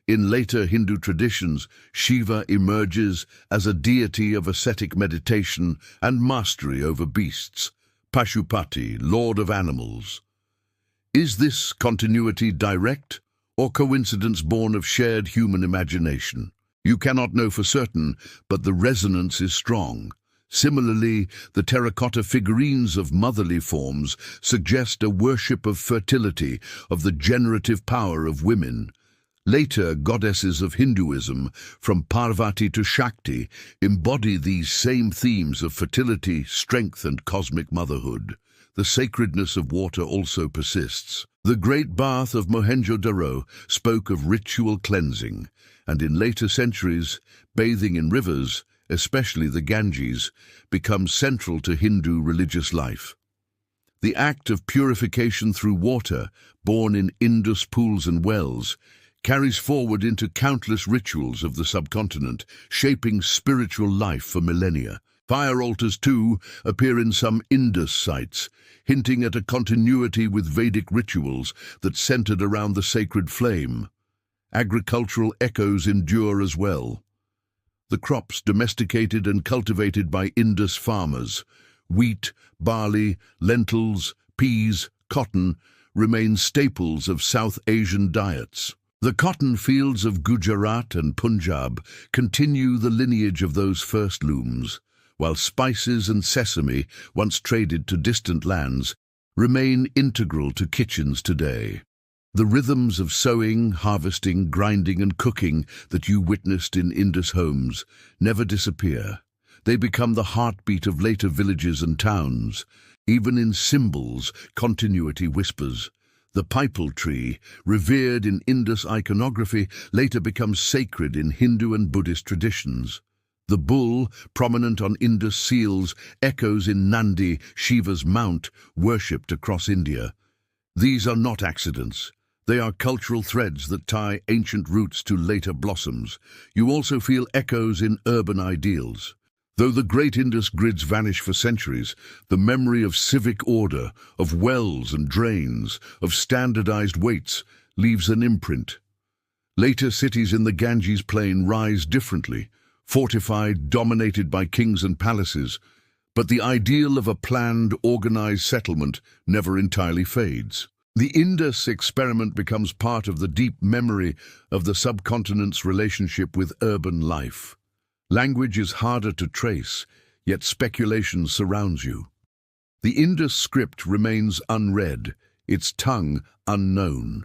In later Hindu traditions, Shiva emerges as a deity of ascetic meditation and mastery over beasts, Pashupati, lord of animals. Is this continuity direct or coincidence born of shared human imagination? You cannot know for certain, but the resonance is strong. Similarly, the terracotta figurines of motherly forms suggest a worship of fertility, of the generative power of women. Later goddesses of Hinduism, from Parvati to Shakti, embody these same themes of fertility, strength and cosmic motherhood. The sacredness of water also persists. The Great Bath of Mohenjo-Daro spoke of ritual cleansing, and in later centuries, bathing in rivers, especially the Ganges, becomes central to Hindu religious life. The act of purification through water, born in Indus pools and wells, carries forward into countless rituals of the subcontinent, shaping spiritual life for millennia. Fire altars, too, appear in some Indus sites, hinting at a continuity with Vedic rituals that centered around the sacred flame. Agricultural echoes endure as well. The crops domesticated and cultivated by Indus farmers, wheat, barley, lentils, peas, cotton, remain staples of South Asian diets. The cotton fields of Gujarat and Punjab continue the lineage of those first looms, while spices and sesame, once traded to distant lands, remain integral to kitchens today. The rhythms of sowing, harvesting, grinding and cooking that you witnessed in Indus homes never disappear. They become the heartbeat of later villages and towns. Even in symbols, continuity whispers. The pipal tree, revered in Indus iconography, later becomes sacred in Hindu and Buddhist traditions. The bull, prominent on Indus seals, echoes in Nandi, Shiva's mount, worshipped across India. These are not accidents. They are cultural threads that tie ancient roots to later blossoms. You also feel echoes in urban ideals. Though the great Indus grids vanish for centuries, the memory of civic order, of wells and drains, of standardized weights, leaves an imprint. Later cities in the Ganges plain rise differently, fortified, dominated by kings and palaces, but the ideal of a planned, organized settlement never entirely fades. The Indus experiment becomes part of the deep memory of the subcontinent's relationship with urban life. Language is harder to trace, yet speculation surrounds you. The Indus script remains unread, its tongue unknown.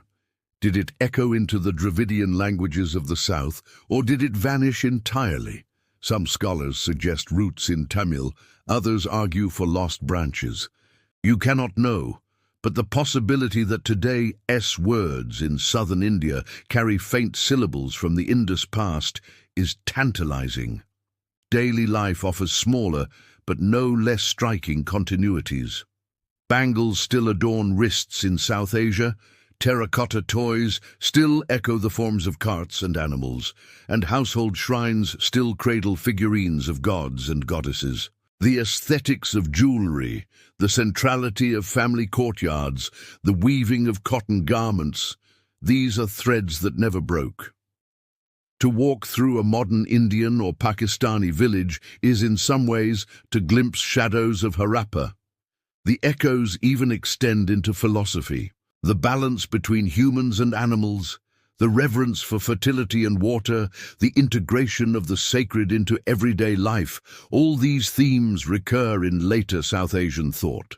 Did it echo into the Dravidian languages of the south, or did it vanish entirely? Some scholars suggest roots in Tamil, others argue for lost branches. You cannot know, but the possibility that today's words in southern India carry faint syllables from the Indus past is tantalizing. Daily life offers smaller, but no less striking continuities. Bangles still adorn wrists in South Asia, terracotta toys still echo the forms of carts and animals, and household shrines still cradle figurines of gods and goddesses. The aesthetics of jewelry, the centrality of family courtyards, the weaving of cotton garments, these are threads that never broke. To walk through a modern Indian or Pakistani village is in some ways to glimpse shadows of Harappa. The echoes even extend into philosophy. The balance between humans and animals, the reverence for fertility and water, the integration of the sacred into everyday life, all these themes recur in later South Asian thought.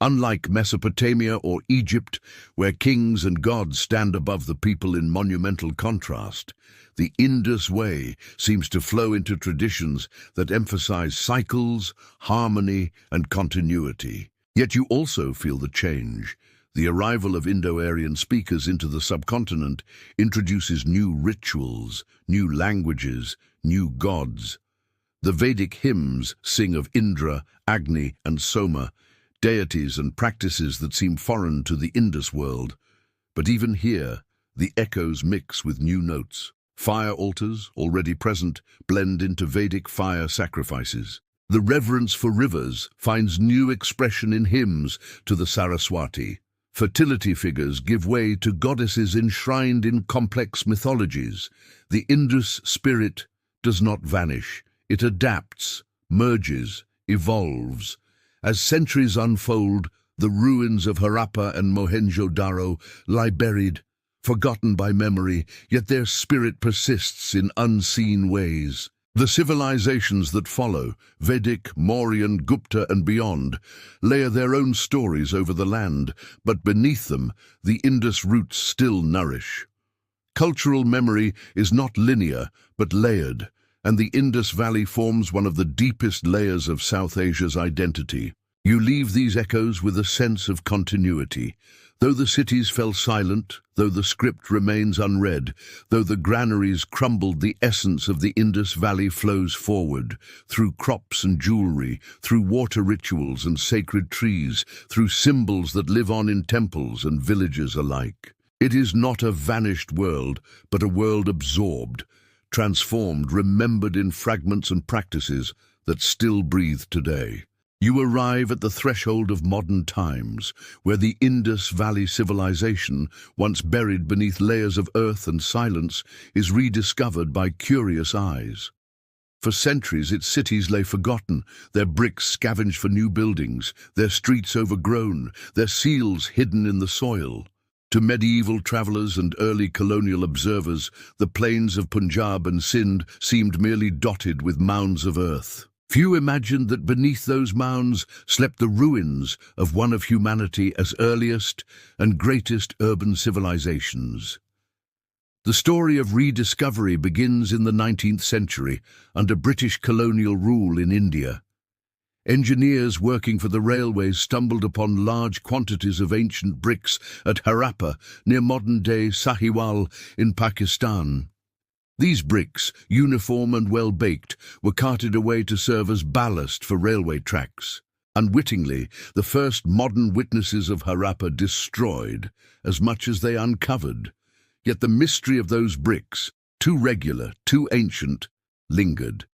Unlike Mesopotamia or Egypt, where kings and gods stand above the people in monumental contrast, the Indus way seems to flow into traditions that emphasize cycles, harmony, and continuity. Yet you also feel the change. The arrival of Indo-Aryan speakers into the subcontinent introduces new rituals, new languages, new gods. The Vedic hymns sing of Indra, Agni, and Soma, deities and practices that seem foreign to the Indus world. But even here, the echoes mix with new notes. Fire altars, already present, blend into Vedic fire sacrifices. The reverence for rivers finds new expression in hymns to the Saraswati. Fertility figures give way to goddesses enshrined in complex mythologies. The Indus spirit does not vanish. It adapts, merges, evolves. As centuries unfold, the ruins of Harappa and Mohenjo-Daro lie buried, forgotten by memory, yet their spirit persists in unseen ways. The civilizations that follow, Vedic, Mauryan, Gupta and beyond, layer their own stories over the land, but beneath them, the Indus roots still nourish. Cultural memory is not linear, but layered, and the Indus Valley forms one of the deepest layers of South Asia's identity. You leave these echoes with a sense of continuity. Though the cities fell silent, though the script remains unread, though the granaries crumbled, the essence of the Indus Valley flows forward, through crops and jewelry, through water rituals and sacred trees, through symbols that live on in temples and villages alike. It is not a vanished world, but a world absorbed, transformed, remembered in fragments and practices that still breathe today. You arrive at the threshold of modern times, where the Indus Valley Civilization, once buried beneath layers of earth and silence, is rediscovered by curious eyes. For centuries its cities lay forgotten, their bricks scavenged for new buildings, their streets overgrown, their seals hidden in the soil. To medieval travelers and early colonial observers, the plains of Punjab and Sindh seemed merely dotted with mounds of earth. Few imagined that beneath those mounds slept the ruins of one of humanity's earliest and greatest urban civilizations. The story of rediscovery begins in the 19th century under British colonial rule in India. Engineers working for the railways stumbled upon large quantities of ancient bricks at Harappa, near modern-day Sahiwal in Pakistan. These bricks, uniform and well-baked, were carted away to serve as ballast for railway tracks. Unwittingly, the first modern witnesses of Harappa destroyed as much as they uncovered. Yet the mystery of those bricks, too regular, too ancient, lingered.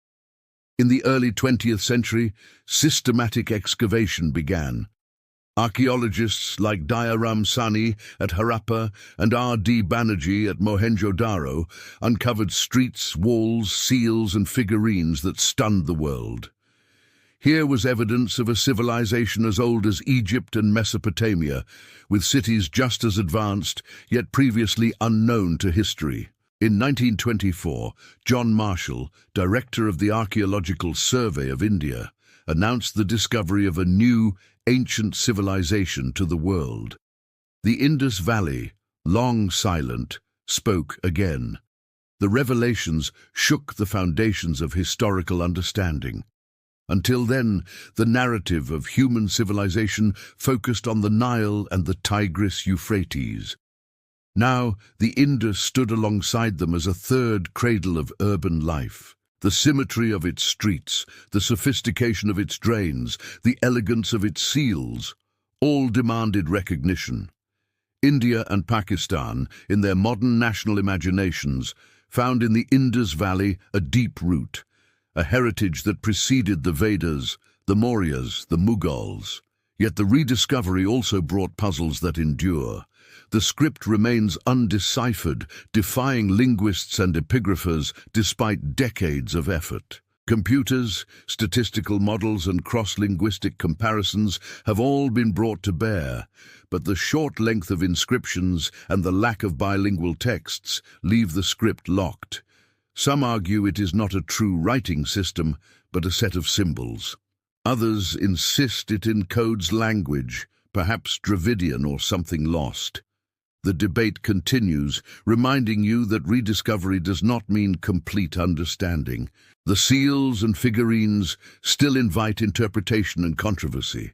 In the early 20th century, systematic excavation began. Archaeologists like Dayaram Sani at Harappa and R.D. Banerjee at Mohenjo-Daro uncovered streets, walls, seals and figurines that stunned the world. Here was evidence of a civilization as old as Egypt and Mesopotamia, with cities just as advanced, yet previously unknown to history. In 1924, John Marshall, director of the Archaeological Survey of India, announced the discovery of a new, ancient civilization to the world. The Indus Valley, long silent, spoke again. The revelations shook the foundations of historical understanding. Until then, the narrative of human civilization focused on the Nile and the Tigris-Euphrates. Now, the Indus stood alongside them as a third cradle of urban life. The symmetry of its streets, the sophistication of its drains, the elegance of its seals, all demanded recognition. India and Pakistan, in their modern national imaginations, found in the Indus Valley a deep root, a heritage that preceded the Vedas, the Mauryas, the Mughals. Yet the rediscovery also brought puzzles that endure. The script remains undeciphered, defying linguists and epigraphers despite decades of effort. Computers, statistical models, and cross-linguistic comparisons have all been brought to bear, but the short length of inscriptions and the lack of bilingual texts leave the script locked. Some argue it is not a true writing system, but a set of symbols. Others insist it encodes language, perhaps Dravidian or something lost. The debate continues, reminding you that rediscovery does not mean complete understanding. The seals and figurines still invite interpretation and controversy.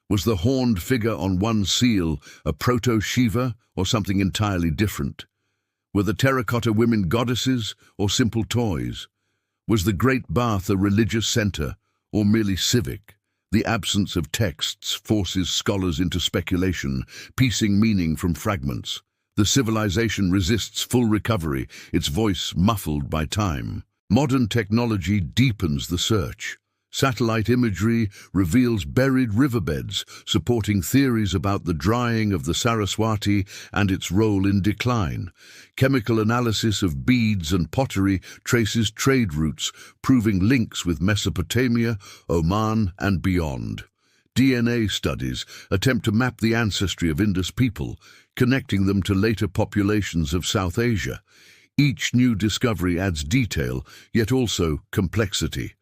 Was the horned figure on one seal a proto-Shiva or something entirely different? Were the terracotta women goddesses or simple toys? Was the Great Bath a religious center or merely civic? The absence of texts forces scholars into speculation, piecing meaning from fragments. The civilization resists full recovery, its voice muffled by time. Modern technology deepens the search. Satellite imagery reveals buried riverbeds, supporting theories about the drying of the Saraswati and its role in decline. Chemical analysis of beads and pottery traces trade routes, proving links with Mesopotamia, Oman, and beyond. DNA studies attempt to map the ancestry of Indus people, connecting them to later populations of South Asia. Each new discovery adds detail, yet also complexity.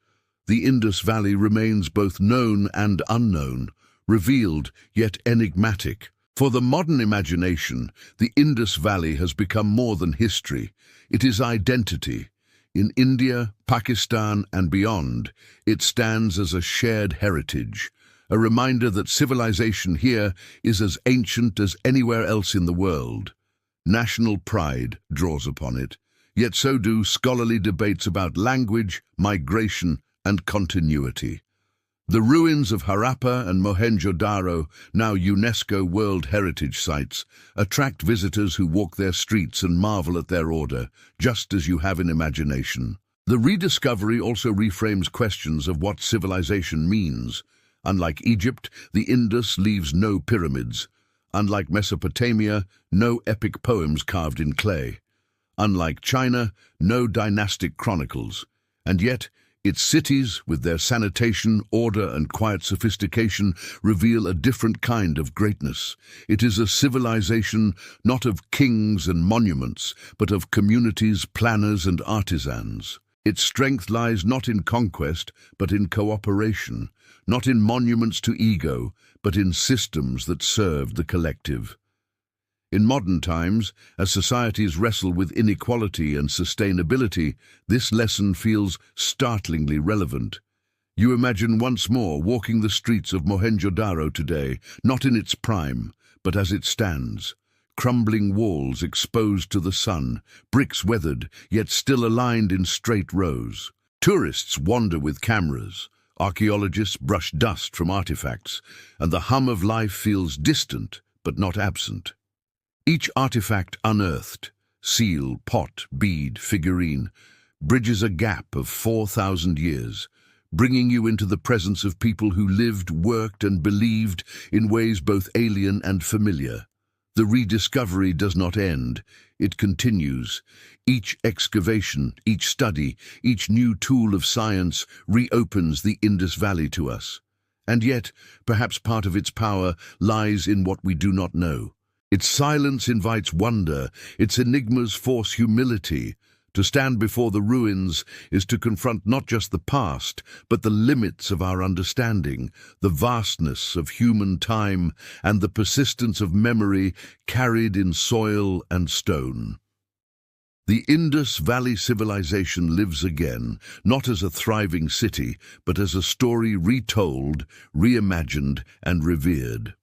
The Indus Valley remains both known and unknown, revealed yet enigmatic. For the modern imagination, the Indus Valley has become more than history. It is identity. In India, Pakistan, and beyond, it stands as a shared heritage, a reminder that civilization here is as ancient as anywhere else in the world. National pride draws upon it, yet so do scholarly debates about language, migration, and continuity. The ruins of Harappa and Mohenjo-Daro, now UNESCO World Heritage Sites, attract visitors who walk their streets and marvel at their order, just as you have in imagination. The rediscovery also reframes questions of what civilization means. Unlike Egypt, the Indus leaves no pyramids. Unlike Mesopotamia, no epic poems carved in clay. Unlike China, no dynastic chronicles. And yet, its cities, with their sanitation, order, and quiet sophistication, reveal a different kind of greatness. It is a civilization not of kings and monuments, but of communities, planners, and artisans. Its strength lies not in conquest, but in cooperation, not in monuments to ego, but in systems that serve the collective. In modern times, as societies wrestle with inequality and sustainability, this lesson feels startlingly relevant. You imagine once more walking the streets of Mohenjo-Daro today, not in its prime, but as it stands. Crumbling walls exposed to the sun, bricks weathered, yet still aligned in straight rows. Tourists wander with cameras. Archaeologists brush dust from artifacts, and the hum of life feels distant, but not absent. Each artifact unearthed, seal, pot, bead, figurine, bridges a gap of 4,000 years, bringing you into the presence of people who lived, worked, and believed in ways both alien and familiar. The rediscovery does not end. it continues. Each excavation, each study, each new tool of science reopens the Indus Valley to us. And yet, perhaps part of its power lies in what we do not know. Its silence invites wonder, its enigmas force humility. To stand before the ruins is to confront not just the past, but the limits of our understanding, the vastness of human time, and the persistence of memory carried in soil and stone. The Indus Valley Civilization lives again, not as a thriving city, but as a story retold, reimagined, and revered.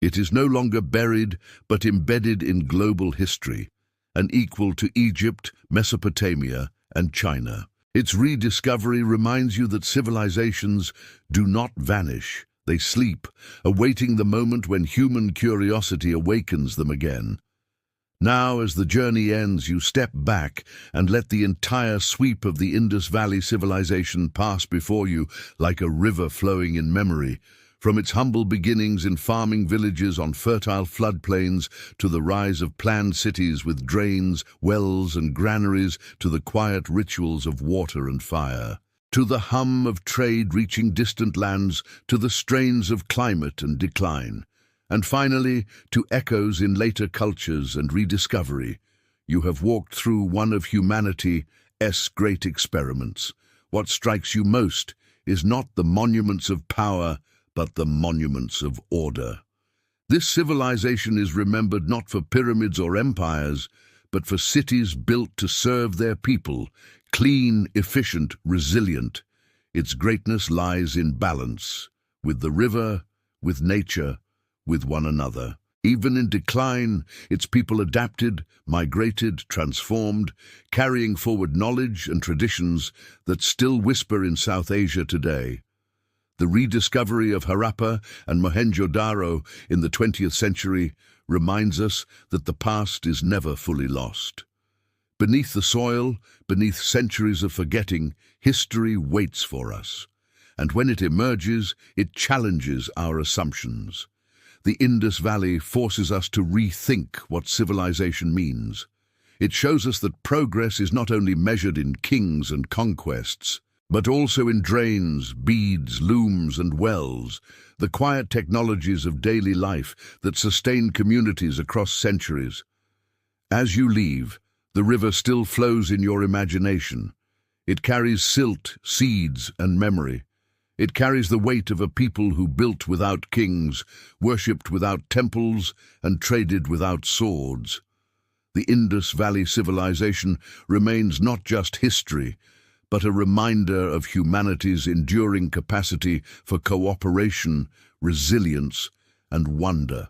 It is no longer buried, but embedded in global history, and equal to Egypt, Mesopotamia, and China. Its rediscovery reminds you that civilizations do not vanish. They sleep, awaiting the moment when human curiosity awakens them again. Now, as the journey ends, you step back and let the entire sweep of the Indus Valley Civilization pass before you like a river flowing in memory. From its humble beginnings in farming villages on fertile floodplains to the rise of planned cities with drains, wells, and granaries to the quiet rituals of water and fire. To the hum of trade reaching distant lands, to the strains of climate and decline. And finally, to echoes in later cultures and rediscovery. You have walked through one of humanity's great experiments. What strikes you most is not the monuments of power, but the monuments of order. This civilization is remembered not for pyramids or empires, but for cities built to serve their people, clean, efficient, resilient. Its greatness lies in balance, with the river, with nature, with one another. Even in decline, its people adapted, migrated, transformed, carrying forward knowledge and traditions that still whisper in South Asia today. The rediscovery of Harappa and Mohenjo-Daro in the 20th century reminds us that the past is never fully lost. Beneath the soil, beneath centuries of forgetting, history waits for us. And when it emerges, it challenges our assumptions. The Indus Valley forces us to rethink what civilization means. It shows us that progress is not only measured in kings and conquests, but also in drains, beads, looms, and wells, the quiet technologies of daily life that sustain communities across centuries. As you leave, the river still flows in your imagination. It carries silt, seeds, and memory. It carries the weight of a people who built without kings, worshipped without temples, and traded without swords. The Indus Valley Civilization remains not just history, but a reminder of humanity's enduring capacity for cooperation, resilience, and wonder.